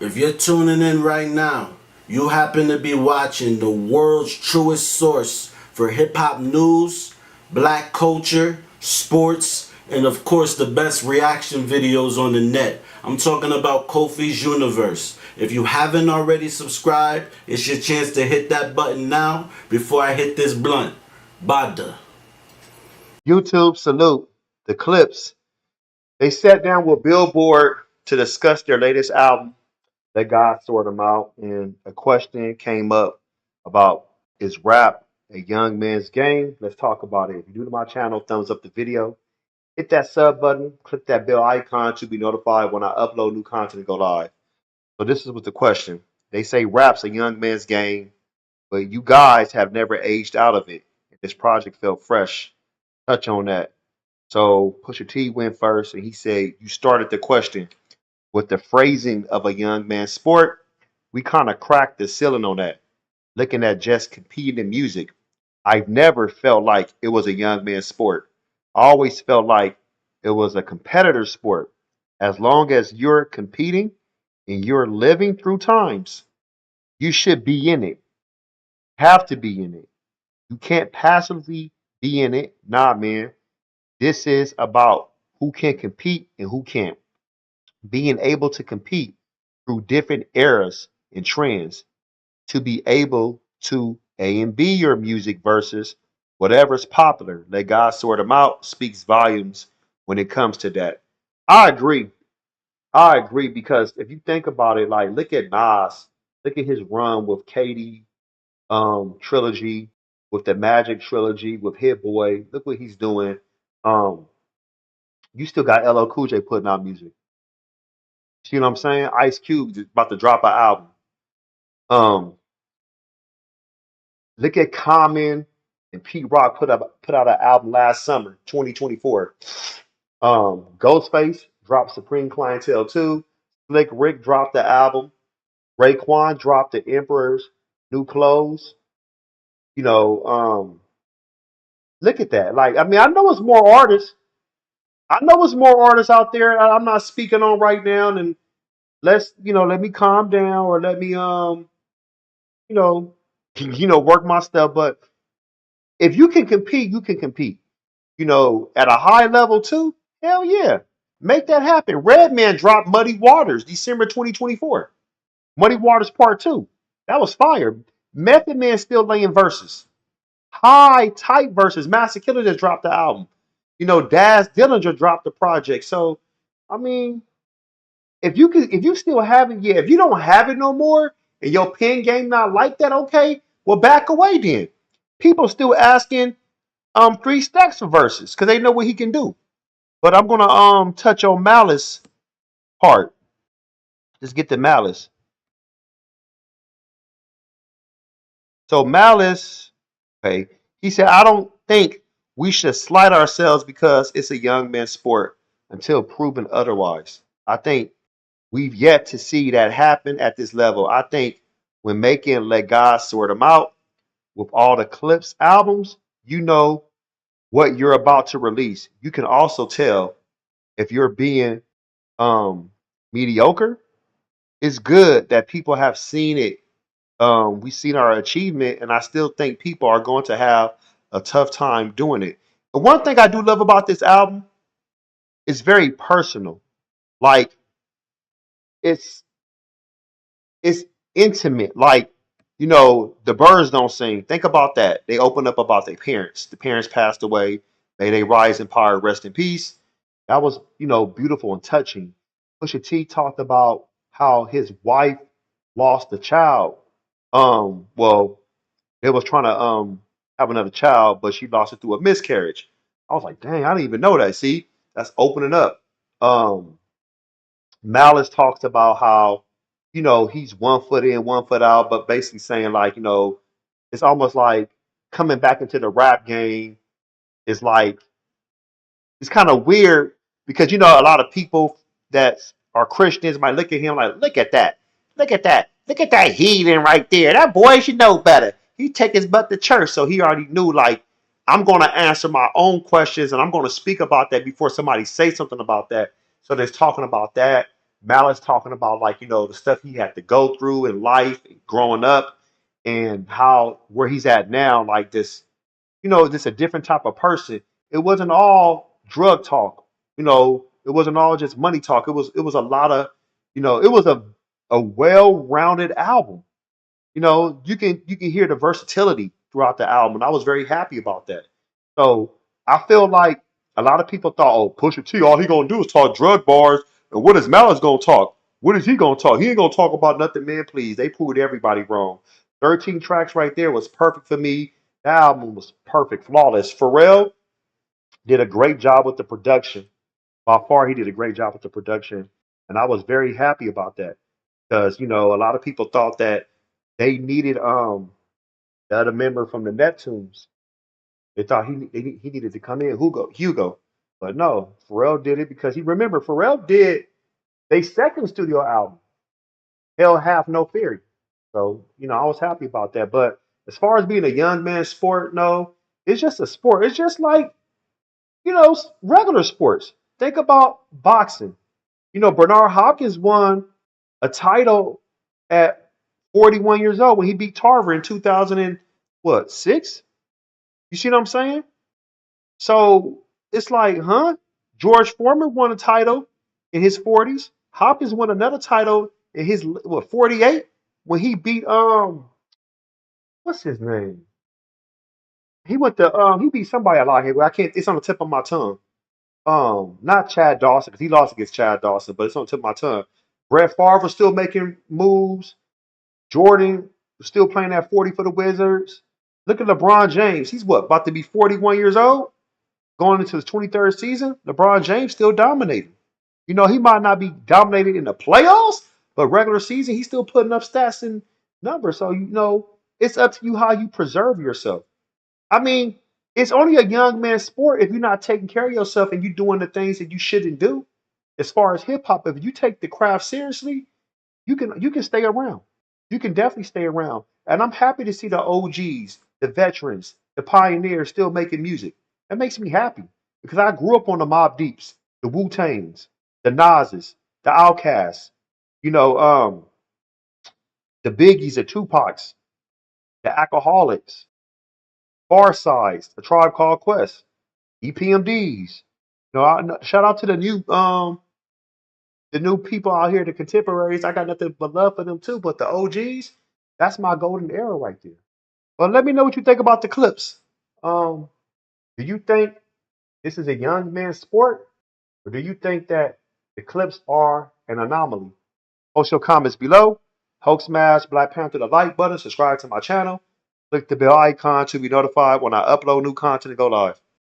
If you're tuning in right now, you happen to be watching the world's truest source for hip hop news, black culture, sports, and of course the best reaction videos on the net. I'm talking about Kofi's Universe. If you haven't already subscribed, it's your chance to hit that button now before I hit this blunt. Bada. YouTube salute the Clipse. They sat down with Billboard to discuss their latest album. Let God sort them out, and a question came up about is rap a young man's game? Let's talk about it. If you're new to my channel, thumbs up the video, hit that sub button, click that bell icon to be notified when I upload new content and go live. So this is what the question. They say rap's a young man's game, but you guys have never aged out of it. This project felt fresh. Touch on that. So Pusha T went first, and he said, "You started the question with the phrasing of a young man's sport. We kind of cracked the ceiling on that. Looking at just competing in music, I've never felt like it was a young man's sport. I always felt like it was a competitor sport. As long as you're competing and you're living through times, you should be in it. Have to be in it. You can't passively be in it. Nah, man. This is about who can compete and who can't. Being able to compete through different eras and trends to be able to A and B your music versus whatever's popular. Let God sort them out speaks volumes when it comes to that. I agree. I agree because if you think about it, like look at Nas, look at his run with Katie trilogy, with the Magic trilogy, with Hit Boy. Look what he's doing. Um, you still got LL Cool J putting out music. See what I'm saying? Ice Cube is about to drop an album. Um, Look at Common and Pete Rock put out an album last summer, 2024. Ghostface dropped Supreme Clientele 2. Slick Rick dropped the album. Raekwon dropped the Emperor's New Clothes. You know, look at that. Like, I mean, I know it's more artists. I know it's more artists out there. I'm not speaking on right now. And let me calm down or let me you know, work my stuff. But if you can compete, you can compete. At a high level too. Hell yeah, make that happen. Redman dropped Muddy Waters December 2024. Muddy Waters Part Two. That was fire. Method Man still laying verses. High tight verses. Master Killer just dropped the album. Daz Dillinger dropped the project. So, I mean, if you still have it, yeah. If you don't have it no more, and your pen game not like that, okay, well back away then. People still asking 3 stacks for verses because they know what he can do. But I'm gonna touch on Malice part. Just get the Malice. So Malice, okay, he said, I don't think we should slight ourselves because it's a young man's sport until proven otherwise. I think we've yet to see that happen at this level. I think when making Let God Sort Them Out with all the Clipse albums, you know what you're about to release. You can also tell if you're being mediocre. It's good that people have seen it. We've seen our achievement, and I still think people are going to have a tough time doing it. But one thing I do love about this album is very personal. Like it's it's intimate. Like the birds don't sing. Think about that. They open up about their parents. The parents passed away. May they rise in power, rest in peace. That was beautiful and touching. Pusha T talked about how his wife lost a child. Well, they was trying to have another child, but she lost it through a miscarriage. I was like, dang, I didn't even know that. See, that's opening up. Um, Malice talks about how, he's 1 foot in, 1 foot out, but basically saying like, it's almost like coming back into the rap game is like it's kind of weird because a lot of people that are Christians might look at him like, look at that, look at that, look at that heathen right there. That boy should know better. He take his butt to church, so he already knew like I'm gonna answer my own questions and I'm gonna speak about that before somebody say something about that. So there's talking about that. Malice talking about like, the stuff he had to go through in life, growing up, and how where he's at now, like this, just a different type of person. It wasn't all drug talk, it wasn't all just money talk. It was a lot of, it was a well-rounded album. You can hear the versatility throughout the album, and I was very happy about that. So I feel like a lot of people thought, oh, Pusha T, all he gonna do is talk drug bars, and what is Malice gonna talk? What is he gonna talk? He ain't gonna talk about nothing, man. Please, they proved everybody wrong. 13 tracks right there was perfect for me. The album was perfect, flawless. Pharrell did a great job with the production. By far, he did a great job with the production, and I was very happy about that because a lot of people thought that they needed the other member from the Neptunes. They thought he needed to come in, Hugo, but no, Pharrell did it because he remember Pharrell did their second studio album, Hell Hath No Fury. So I was happy about that. But as far as being a young man's sport, no, it's just a sport. It's just like regular sports. Think about boxing. Bernard Hopkins won a title at 41 years old when he beat Tarver in 2000 and what, 6? You see what I'm saying? So it's like, huh? George Foreman won a title in his 40s. Hopkins won another title in his 48 when he beat what's his name? He beat somebody a lot here. I can't. It's on the tip of my tongue. Not Chad Dawson because he lost against Chad Dawson, but it's on the tip of my tongue. Brett Favre was still making moves. Jordan was still playing at 40 for the Wizards. Look at LeBron James. He's what, about to be 41 years old? Going into his 23rd season? LeBron James still dominating. He might not be dominating in the playoffs, but regular season, he's still putting up stats and numbers. So, it's up to you how you preserve yourself. I mean, it's only a young man's sport if you're not taking care of yourself and you're doing the things that you shouldn't do. As far as hip hop, if you take the craft seriously, you can stay around. You can definitely stay around. And I'm happy to see the OGs, the veterans, the pioneers still making music. That makes me happy because I grew up on the Mobb Deeps, the Wu-Tangs, the Nas's, the Outcasts, you know, um, the Biggies, the Tupacs, the Alcoholics, Farsides, the Tribe Called Quest, EPMDs. Shout out to the new people out here, the contemporaries. I got nothing but love for them too. But the OGs, that's my golden era right there. But let me know what you think about the Clipse. Um, do you think this is a young man's sport, or do you think that the Clipse are an anomaly? Post your comments below. Hulk smash Black Panther the like button. Subscribe to my channel. Click the bell icon to be notified when I upload new content and go live.